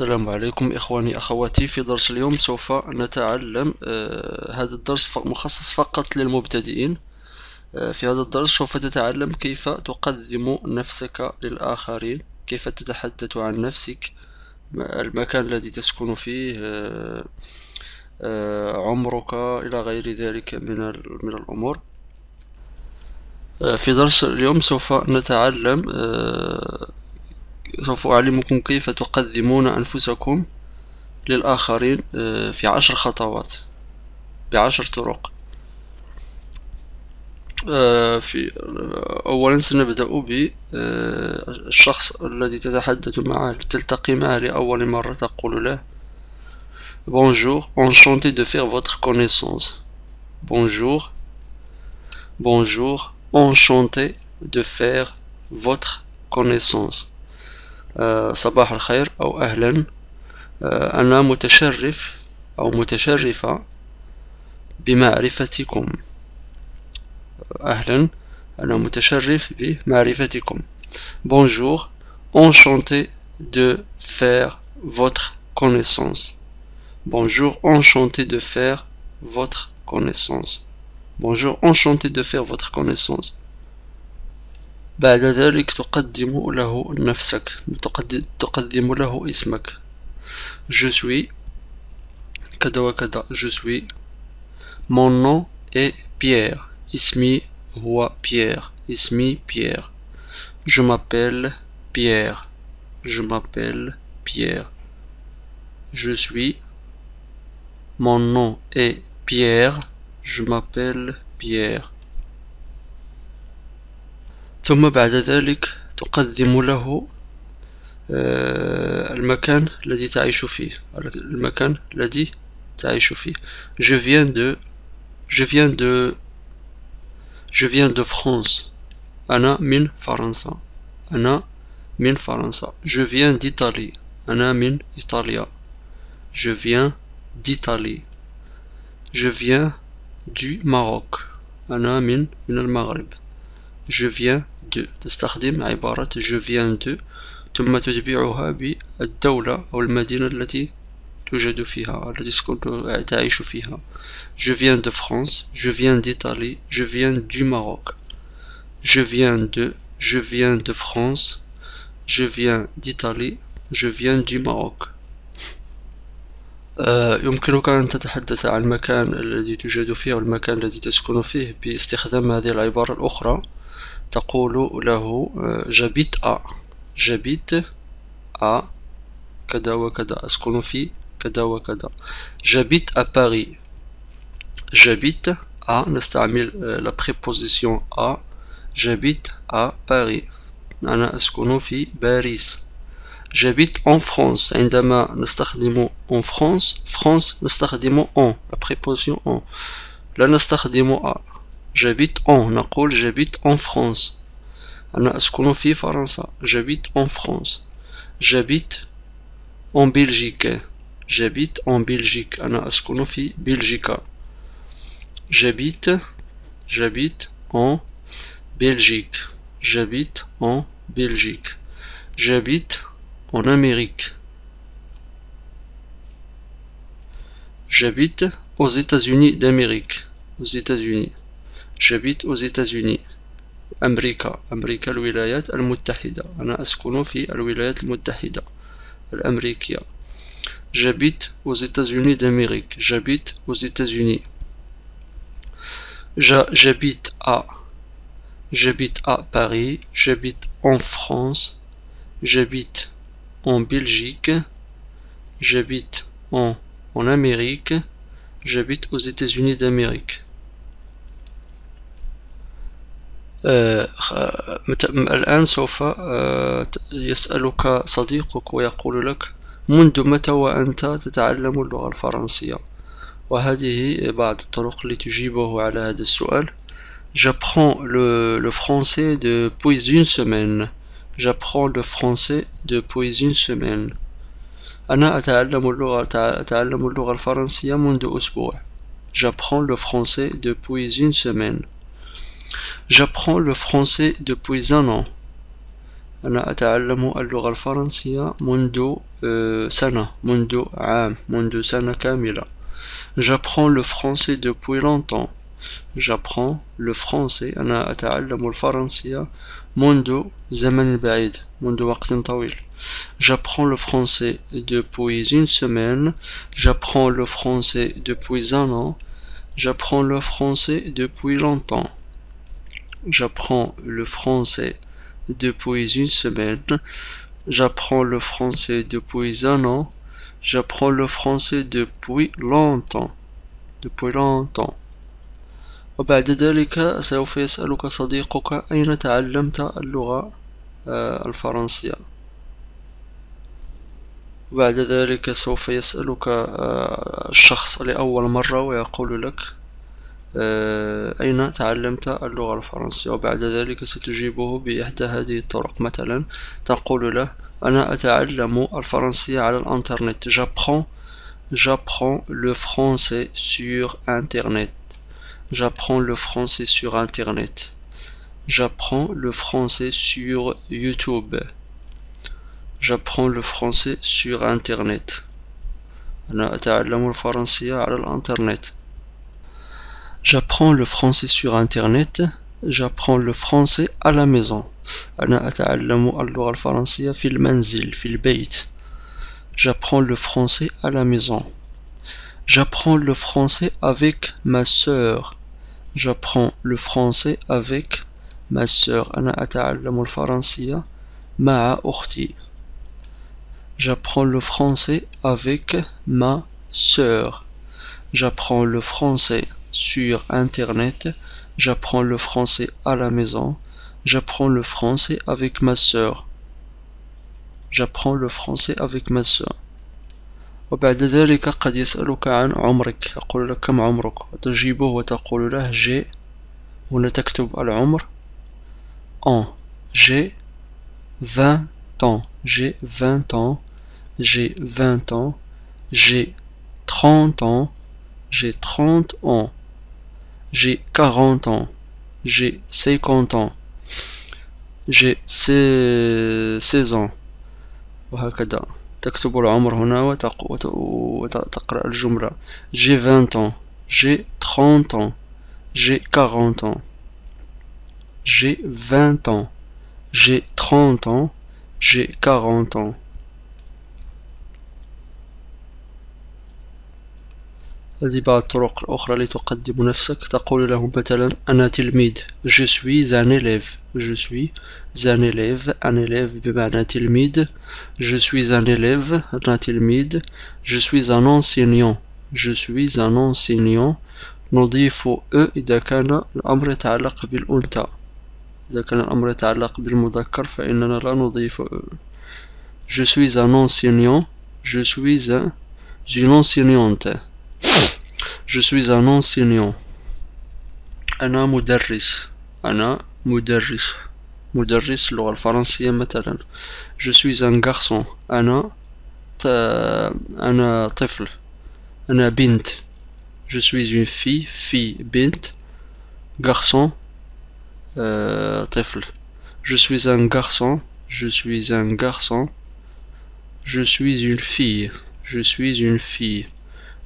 السلام عليكم إخواني أخواتي. في درس اليوم سوف نتعلم هذا الدرس مخصص فقط للمبتدئين. في هذا الدرس سوف تتعلم كيف تقدم نفسك للآخرين، كيف تتحدث عن نفسك، المكان الذي تسكن فيه، عمرك، إلى غير ذلك من الأمور. في درس اليوم سوف أعلمكم كيف تقدمون أنفسكم للآخرين في 10 خطوات، ب10 طرق. أولا سنبدأ بالشخص الذي تتحدث معه، تلتقي معه لأول مرة، تقول له Bonjour, enchanté de faire votre connaissance. Bonjour, enchanté de faire votre connaissance. صباح الخير أو أهلا، أنا متشرف أو متشرفة بمعرفتكم. أهلا، أنا متشرف بمعرفتكم. Bonjour, enchanté de faire votre connaissance. Bonjour, enchanté de faire votre connaissance. Bonjour, enchanté de faire votre connaissance. بعد ذلك تقدم له نفسك، تقدم له اسمك. Je suis كذا وكذا. Je suis. Mon nom est Pierre. اسمي هو Pierre. اسمي Pierre. Je m'appelle Pierre. Je m'appelle Pierre. Je suis. Mon nom est Pierre. Je m'appelle Pierre. ثم بعد ذلك تقدم له المكان الذي تعيش فيه. المكان الذي تعيش فيه. Je viens de France. أنا من فرنسا. أنا من فرنسا. Je viens d'Italie. أنا من إيطاليا. Je viens d'Italie. Je viens du Maroc. أنا من المغرب. Je viens de. تستخدم عبارة je viens de ثم تتبعها بالدولة أو المدينة التي توجد فيها، التي تعيش فيها. Je viens de France. Je viens d'Italie. Je viens du Maroc. Je viens de France. Je viens d'Italie. Je viens du Maroc. يمكنك أن تتحدث عن المكان الذي توجد فيه والمكان الذي تسكن فيه باستخدام هذه العبارة الأخرى. تقول له j'habite à كذا وكذا، أسكن في كذا وكذا. J'habite à Paris. J'habite à. نستعمل la préposition à. J'habite à Paris. أنا أسكن في باريس. J'habite en France. عندما نستخدم en France نستخدم en، la préposition en، لا نستخدم à. J'habite en. نقول j'habite en France. أنا أسكن في فرنسا. J'habite en France. J'habite en Belgique. J'habite en Belgique. أنا أسكن في بلجيكا. J'habite en Belgique. J'habite en Belgique. J'habite en Amérique. J'habite aux États-Unis d'Amérique. Aux États-Unis. J'habite aux États-Unis. أمريكا الولايات المتحدة. أنا أسكن في الولايات المتحدة الأمريكية. J'habite aux États-Unis d'Amérique. J'habite aux États-Unis. J'habite à Paris. J'habite en France. J'habite en Belgique. J'habite en Amérique. J'habite aux États-Unis d'Amérique. الآن سوف يسألك صديقك ويقول لك منذ متى وأنت تتعلم اللغة الفرنسية؟ وهذه بعض الطرق لتجيبه على هذا السؤال. J'apprends le français depuis une semaine. J'apprends le français depuis une semaine. أنا أتعلم اللغة الفرنسية منذ أسبوع. J'apprends le français depuis une semaine. J'apprends le français depuis un an. أنا أتعلم اللغة الفرنسية منذ سنة، منذ عام، منذ سنة كاملة. J'apprends le français depuis longtemps. J'apprends le français. أنا أتعلم الفرنسية منذ زمن بعيد، منذ وقت طويل. J'apprends le français depuis une semaine. J'apprends le français depuis un an. J'apprends le français depuis longtemps. J'apprends le français depuis une semaine. J'apprends le français depuis un an. J'apprends le français depuis longtemps. Depuis longtemps. وبعد ذلك سوف يسألك صديقك أين تعلمت اللغة الفرنسية. وبعد ذلك سوف يسألك الشخص لأول مرة ويقول لك أين تعلمت اللغة الفرنسية، وبعد ذلك ستجيبه بإحدى هذه الطرق. مثلا تقول له أنا أتعلم الفرنسية على الإنترنت. J'apprends le français sur Internet. J'apprends le français sur Internet. J'apprends le français sur YouTube. J'apprends le français sur Internet. أنا أتعلم الفرنسية على الإنترنت. J'apprends le français sur Internet. J'apprends le français à la maison. أنا أتعلم اللغة الفرنسية في المنزل، في البيت. J'apprends le français à la maison. J'apprends le français avec ma sœur. J'apprends le français avec ma sœur. أنا أتعلم الفرنسية مع أختي. J'apprends le français avec ma sœur. J'apprends le français sur Internet. J'apprends le français à la maison. J'apprends le français avec ma sœur. J'apprends le français avec ma sœur. وبعد ذلك قد يسألك عن عمرك، يقول لك كم عمرك، وتجيبه وتقول له j'ai، هنا تكتب العمر en، j'ai 20 ans، j'ai 20 ans، j'ai 20 ans، j'ai 30 ans، j'ai 30 ans، j'ai 40 ans، j'ai 50 ans، j'ai 16 ans، وهكذا. تكتب العمر هنا وتقرأ الجملة j'ai 20 ans، j'ai 30 ans، j'ai 40 ans، j'ai 20 ans، j'ai 30 ans، j'ai 40 ans. هذه بعض الطرق الأخرى لتقدم نفسك. تقول له مثلا أنا تلميذ، je suis un élève، je suis un élève، un élève بمعنى تلميذ. je suis un élève، أنا تلميذ. je suis un enseignant، je suis un enseignant. نضيف إذا كان الأمر يتعلق بالأنثى. إذا كان الأمر يتعلق بالمذكر فإننا لا نضيف je suis un enseignant، je suis une enseignante. Je suis un enseignant. أنا مدرس، أنا مدرس، مدرس اللغة الفرنسية مثلا. Je suis un garçon، أنا طفل. أنا بنت، je suis une fille، fille بنت. garçon طفل. je suis un garçon، je suis un garçon. je suis une fille، je suis une fille.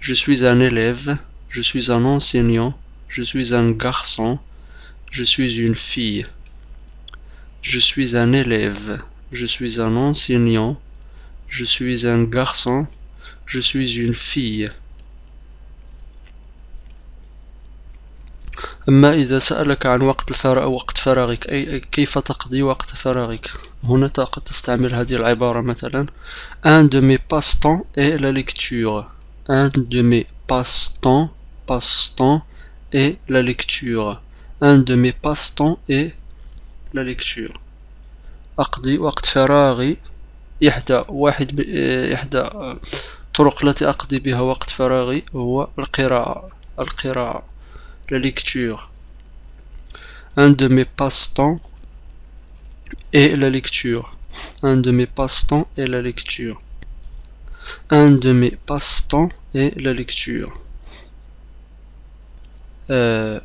je suis un élève، je suis un enseignant. je suis un garçon، je suis une fille. je suis un élève، je suis un enseignant. je suis un garçon، je suis une fille. أما إذا سألك عن وقت فراغك، أي كيف تقضي وقت فراغك، هنا تستعمل هذه العبارة مثلا un de mes passe-temps est la lecture. un de mes passe-temps est la lecture. un de mes passe-temps est la lecture. أقضي وقت فراغي، إحدى الطرق التي أقضي بها وقت فراغي هو القراءة la lecture. un de mes passe-temps est la lecture. un de mes passe-temps est la lecture. un de mes passe-temps est la lecture.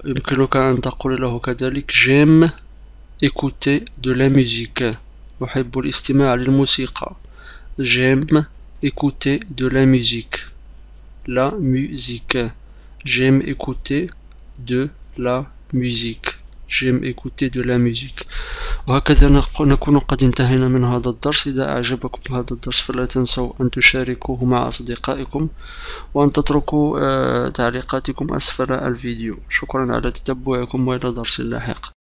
يمكنك أن تقول له كذلك j'aime écouter de la musique. أحب الاستماع للموسيقى. J'aime écouter de la musique. La musique. J'aime écouter de la musique. J'aime écouter de la musique. وهكذا نكون قد انتهينا من هذا الدرس. إذا أعجبكم هذا الدرس فلا تنسوا أن تشاركوه مع أصدقائكم وأن تتركوا تعليقاتكم أسفل الفيديو. شكرا على تتبعكم وإلى درس لاحق.